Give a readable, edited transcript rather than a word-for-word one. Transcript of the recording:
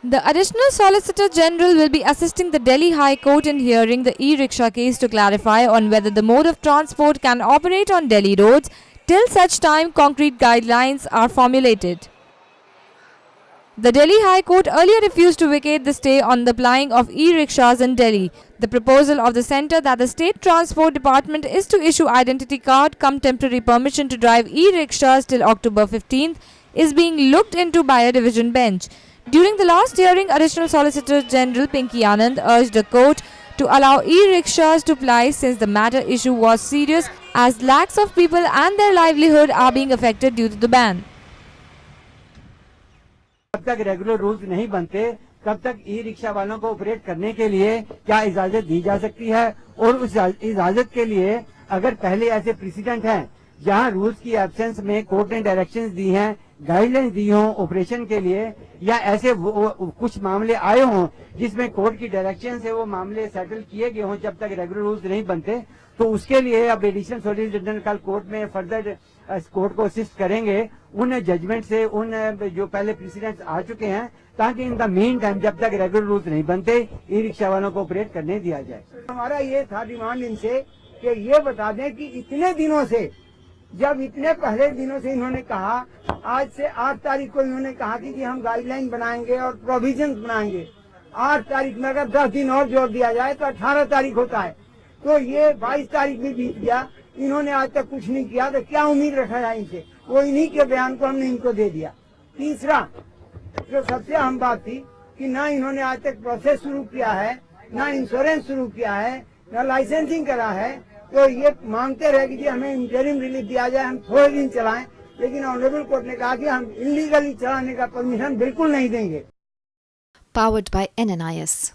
The Additional Solicitor General will be assisting the Delhi High Court in hearing the e-rickshaw case to clarify on whether the mode of transport can operate on Delhi roads till such time concrete guidelines are formulated. The Delhi High Court earlier refused to vacate the stay on the plying of e-rickshaws in Delhi. The proposal of the centre that the State Transport Department is to issue identity card cum temporary permission to drive e-rickshaws till October 15th is being looked into by a division bench. During the last hearing, Additional Solicitor General Pinky Anand urged the court to allow e-rickshaws to ply since the matter issue was serious as lakhs of people and their livelihood are being affected due to the ban. जब तक regular rules नहीं बनते तब तक e rickshaw वालों को operate करने के लिए क्या इजाजत दी जा सकती है, और उस इजाजत के लिए अगर पहले ऐसे प्रेसिडेंट हैं जहां रूल्स की एब्सेंस में कोर्ट ने डायरेक्शंस दी हैं, गाइडलाइंस दी हों ऑपरेशन के लिए, या ऐसे कुछ मामले आए हों जिसमें कोर्ट की डायरेक्शन से वो मामले सेटल किए गए हों, जब तक रेगुलर रूल्स नहीं बनते, तो उसके लिए अब एडिशनल सॉलिसिटर जनरल कल कोर्ट में फर्दर कोर्ट को असिस्ट करेंगे उन जजमेंट से, उन जो पहले प्रेसिडेंट्स आ चुके हैं, ताकि इन द मीन टाइम जब तक रेगुलर रूल्स नहीं बनते ई रिक्शा वालों को ऑपरेट करने दिया जाए। हमारा ये था डिमांड इनसे कि ये बता दें कि इतने दिनों से, जब इतने पहले दिनों से इन्होंने कहा, आज से 8 तारीख को इन्होंने कहा कि हम गाइडलाइन बनाएंगे और प्रोविजन बनाएंगे। 8 तारीख में अगर 10 दिन और जोड़ दिया जाए तो 18 तारीख होता है, तो ये 22 तारीख में बीत गया, इन्होंने आज तक कुछ नहीं किया, तो क्या उम्मीद रखा जाए इनसे? वो इन्हीं के बयान को हमने इनको दे दिया। तीसरा जो सबसे अहम बात थी कि ना इन्होंने आज तक प्रोसेस शुरू किया है, ना इंश्योरेंस शुरू किया है, ना लाइसेंसिंग करा है, तो ये मांगते रहे कि हमें इंटरिम रिलीफ दिया जाए, हम थोड़े दिन चलाएं, लेकिन ऑनरेबल कोर्ट ने कहा कि हम इलीगली चलाने का परमिशन बिल्कुल नहीं देंगे। Powered by NNIS.